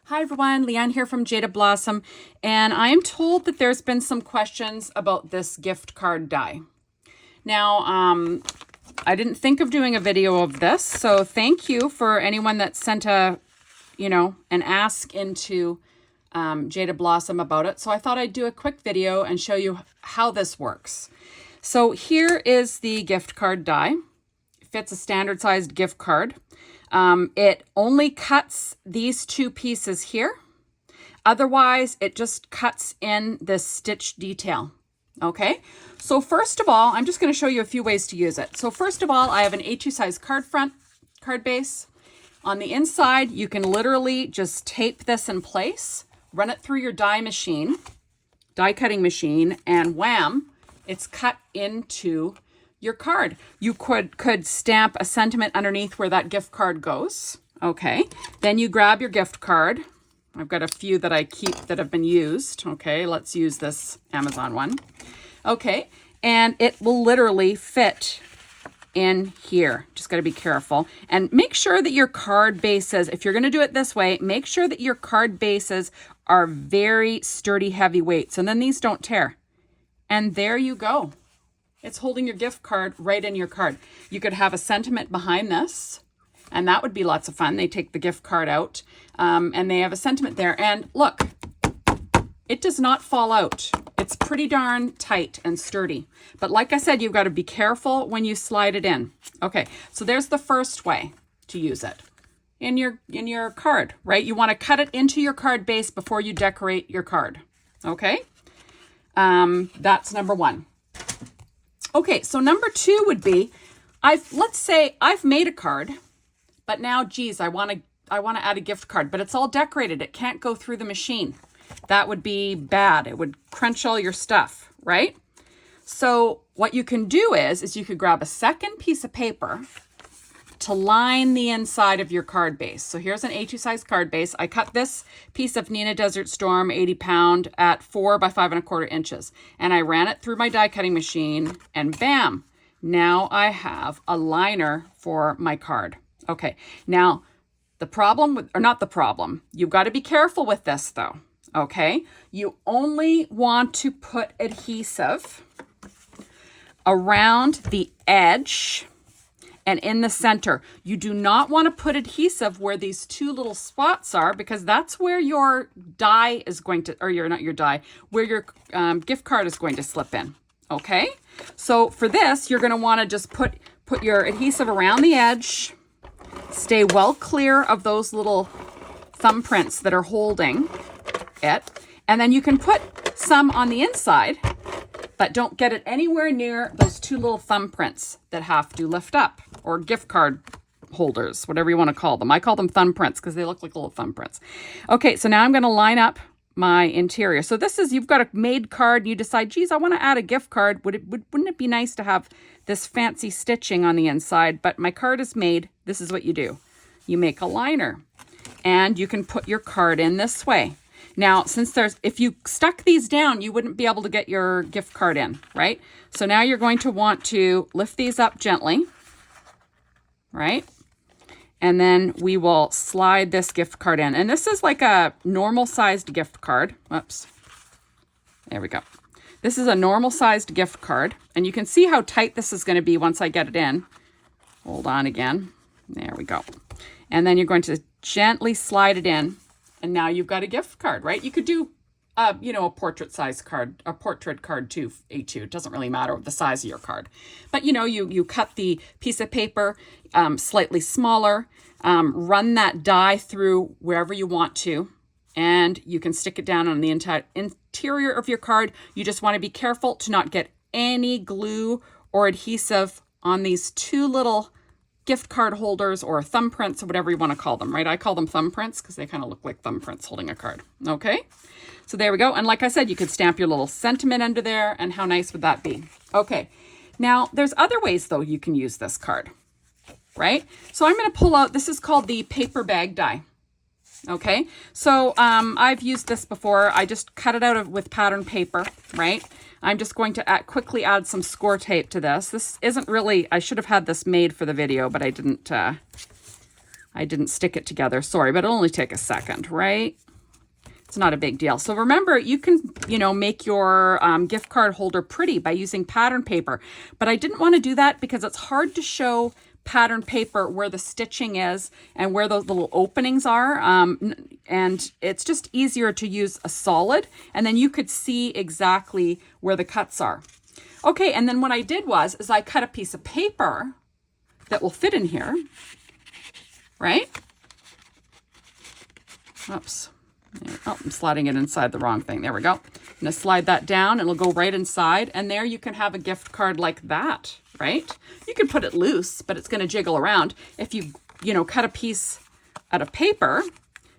Hi everyone, Leanne here from Jaded Blossom, and I am told that there's been some questions about this gift card die. Now, I didn't think of doing a video of this, so thank you for anyone that sent an ask into Jaded Blossom about it. So I thought I'd do a quick video and show you how this works. So here is the gift card die. It fits a standard sized gift card. It only cuts these two pieces here. Otherwise, it just cuts in this stitch detail. Okay, so first of all, I'm just going to show you a few ways to use it. So first of all, I have an A2 size card base. On the inside, you can literally just tape this in place, run it through your die cutting machine, and wham, it's cut into your card. You could stamp a sentiment underneath where that gift card goes. Okay, then you grab your gift card. I've got a few that I keep that have been used. Okay, let's use this Amazon one. Okay, and it will literally fit in here. Just got to be careful and make sure that your card bases, if you're going to do it this way, make sure that your card bases are very sturdy, heavy weights, and then these don't tear. And there you go. It's holding your gift card right in your card. You could have a sentiment behind this, and that would be lots of fun. They take the gift card out, and they have a sentiment there. And look, it does not fall out. It's pretty darn tight and sturdy. But like I said, you've got to be careful when you slide it in. Okay, so there's the first way to use it. In your card, right? You want to cut it into your card base before you decorate your card. Okay? That's number one. Okay, so number two would be, let's say I've made a card, but now, geez, I want to add a gift card, but it's all decorated. It can't go through the machine. That would be bad. It would crunch all your stuff, right? So what you can do is you could grab a second piece of paper to line the inside of your card base. So here's an A2 size card base. I cut this piece of Nina Desert Storm 80 pound at 4 by 5¼ inches. And I ran it through my die cutting machine and bam, now I have a liner for my card. Okay, now you've got to be careful with this though. Okay, you only want to put adhesive around the edge and in the center. You do not want to put adhesive where these two little spots are, because that's where your die is going to, or where your gift card is going to slip in. Okay, so for this, you're going to want to just put your adhesive around the edge. Stay well clear of those little thumbprints that are holding it. And then you can put some on the inside, but don't get it anywhere near those two little thumbprints that have to lift up, or gift card holders, whatever you want to call them. I call them thumbprints because they look like little thumbprints. Okay, so now I'm going to line up my interior. So this is, you've got a made card and you decide, geez, I want to add a gift card. Wouldn't it be nice to have this fancy stitching on the inside? But my card is made. This is what you do. You make a liner and you can put your card in this way. Now, if you stuck these down, you wouldn't be able to get your gift card in, right? So now you're going to want to lift these up gently, right? And then we will slide this gift card in. And this is like a normal sized gift card. Oops. There we go. This is a normal sized gift card. And you can see how tight this is going to be once I get it in. Hold on again. There we go. And then you're going to gently slide it in. And now you've got a gift card, right? You could do, a portrait size card, a portrait card too, A2. It doesn't really matter the size of your card. But, you cut the piece of paper slightly smaller, run that die through wherever you want to, and you can stick it down on the interior of your card. You just want to be careful to not get any glue or adhesive on these two little gift card holders or thumbprints or whatever you want to call them, right? I call them thumbprints because they kind of look like thumbprints holding a card. Okay, so there we go. And like I said, you could stamp your little sentiment under there, and how nice would that be? Okay, now there's other ways though you can use this card, right? So I'm going to pull out, this is called the paper bag die. Okay, so I've used this before. I just cut it out with pattern paper, right? I'm just going to quickly add some score tape to this. This isn't really, I should have had this made for the video, but I didn't I didn't stick it together, sorry, but it'll only take a second, right? It's not a big deal. So remember, you can, make your gift card holder pretty by using pattern paper. But I didn't want to do that because it's hard to show pattern paper where the stitching is and where those little openings are. And it's just easier to use a solid, and then you could see exactly where the cuts are. Okay, and then what I did is I cut a piece of paper that will fit in here, right? Oops. Oh, I'm sliding it inside the wrong thing. There we go. I'm going to slide that down and it'll go right inside. And there you can have a gift card like that, right? You can put it loose, but it's going to jiggle around. If you, cut a piece out of paper,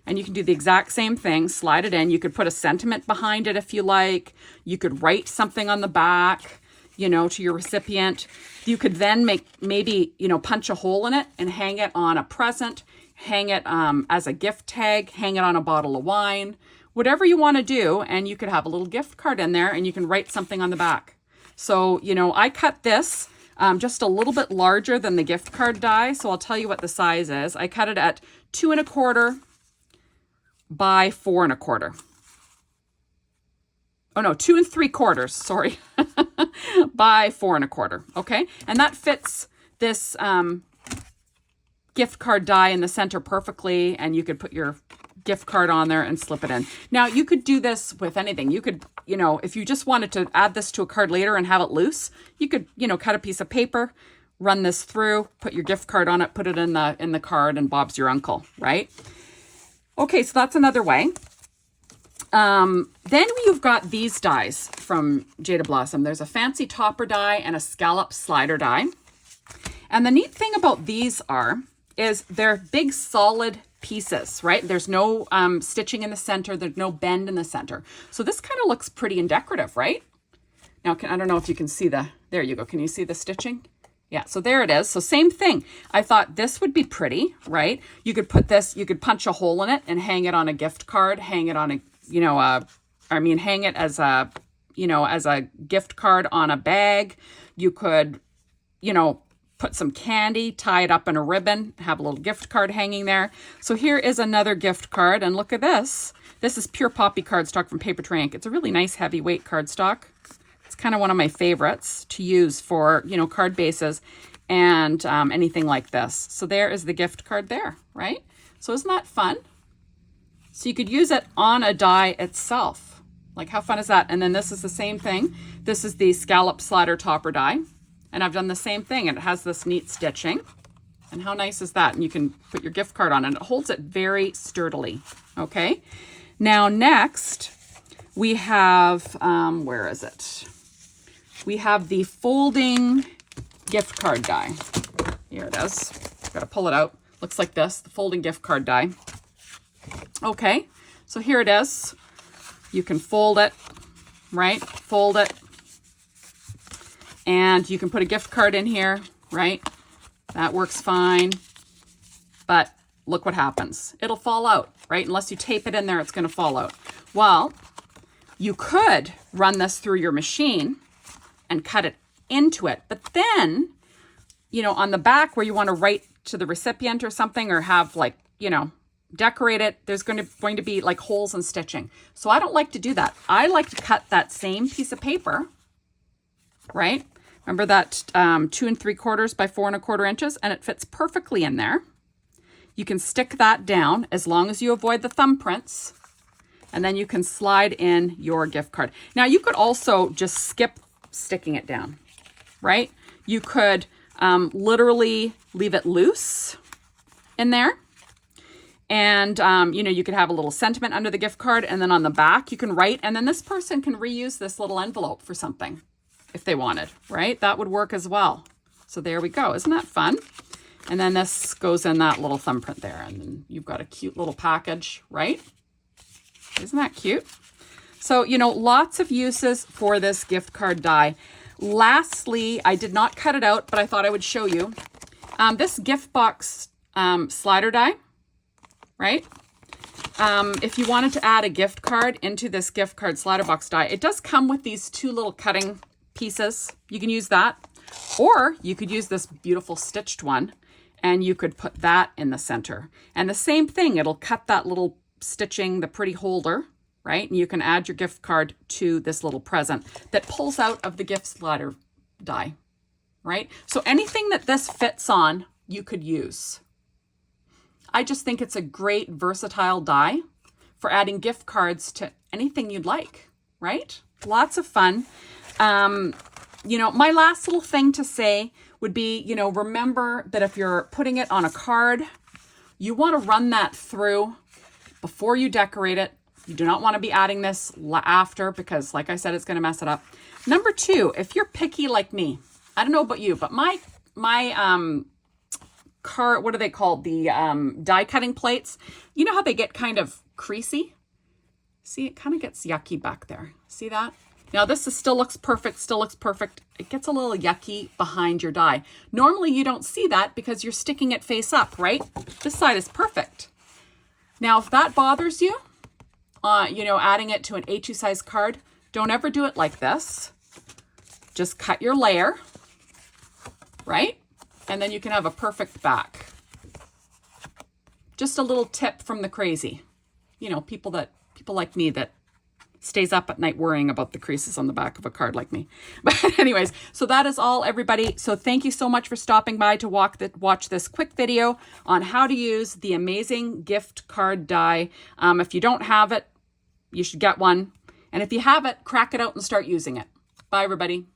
and you can do the exact same thing, slide it in. You could put a sentiment behind it if you like. You could write something on the back, to your recipient. You could then maybe punch a hole in it and hang it on a present, hang it as a gift tag, hang it on a bottle of wine, whatever you want to do. And you could have a little gift card in there and you can write something on the back. So, I cut this just a little bit larger than the gift card die. So I'll tell you what the size is. I cut it at 2 1/4 by 4 1/4. Oh no, 2 3/4, sorry, by 4 1/4. Okay. And that fits this gift card die in the center perfectly, and you could put your gift card on there and slip it in. Now you could do this with anything. You could, if you just wanted to add this to a card later and have it loose, you could, cut a piece of paper, run this through, put your gift card on it, put it in the card, and Bob's your uncle, right? Okay, so that's another way. Then you've got these dies from Jaded Blossom. There's a fancy topper die and a scallop slider die. And the neat thing about these is they're big solid pieces, right? There's no stitching in the center. There's no bend in the center. So this kind of looks pretty and decorative, right? Now, I don't know if you can see there you go. Can you see the stitching? Yeah, so there it is. So same thing. I thought this would be pretty, right? You could put this, you could punch a hole in it and hang it on a gift card, hang it on a, hang it as a, as a gift card on a bag. You could, put some candy, tie it up in a ribbon, have a little gift card hanging there. So here is another gift card, and look at this. This is pure poppy cardstock from Paper Tray Ink. It's a really nice heavyweight cardstock. It's kind of one of my favorites to use for, card bases and anything like this. So there is the gift card there, right? So isn't that fun? So you could use it on a die itself. Like, how fun is that? And then this is the same thing. This is the scallop slider topper die. And I've done the same thing, and it has this neat stitching. And how nice is that? And you can put your gift card on it. It holds it very sturdily. Okay. Now next we have, where is it? We have the folding gift card die. Here it is. Got to pull it out. Looks like this, the folding gift card die. Okay. So here it is. You can fold it, right? Fold it. And you can put a gift card in here, right? That works fine. But look what happens. It'll fall out, right? Unless you tape it in there, it's going to fall out. Well, you could run this through your machine and cut it into it. But then, on the back where you want to write to the recipient or something, or have decorate it, there's going to be like holes and stitching. So I don't like to do that. I like to cut that same piece of paper, right? Remember that 2 3/4 by 4 1/4 inches, and it fits perfectly in there. You can stick that down as long as you avoid the thumbprints, and then you can slide in your gift card. Now you could also just skip sticking it down, right? You could literally leave it loose in there. And, you could have a little sentiment under the gift card, and then on the back you can write, and then this person can reuse this little envelope for something if they wanted, right? That would work as well. So there we go. Isn't that fun? And then this goes in that little thumbprint there, and then you've got a cute little package, right? Isn't that cute? So, lots of uses for this gift card die. Lastly, I did not cut it out, but I thought I would show you. This gift box slider die, right? If you wanted to add a gift card into this gift card slider box die, it does come with these 2 little cutting pieces. You can use that, or you could use this beautiful stitched one and you could put that in the center. And the same thing, it'll cut that little stitching, the pretty holder, right? And you can add your gift card to this little present that pulls out of the gift splatter die, right? So anything that this fits on, you could use. I just think it's a great versatile die for adding gift cards to anything you'd like, right? Lots of fun. You know, my last little thing to say would be, you know, remember that if you're putting it on a card, you want to run that through before you decorate it. You do not want to be adding this after because, like I said, it's going to mess it up. Number two, if you're picky like me, I don't know about you, but my card, what are they called? The die cutting plates. You know how they get kind of creasy? See, it kind of gets yucky back there. See that? Now this still looks perfect, still looks perfect. It gets a little yucky behind your die. Normally you don't see that because you're sticking it face up, right? This side is perfect. Now if that bothers you, you know, adding it to an A2 size card, don't ever do it like this. Just cut your layer, right? And then you can have a perfect back. Just a little tip from the crazy. You know, people like me that stays up at night worrying about the creases on the back of a card like me. But anyways, so that is all, everybody. So thank you so much for stopping by to watch this quick video on how to use the amazing gift card die. If you don't have it, you should get one. And if you have it, crack it out and start using it. Bye, everybody.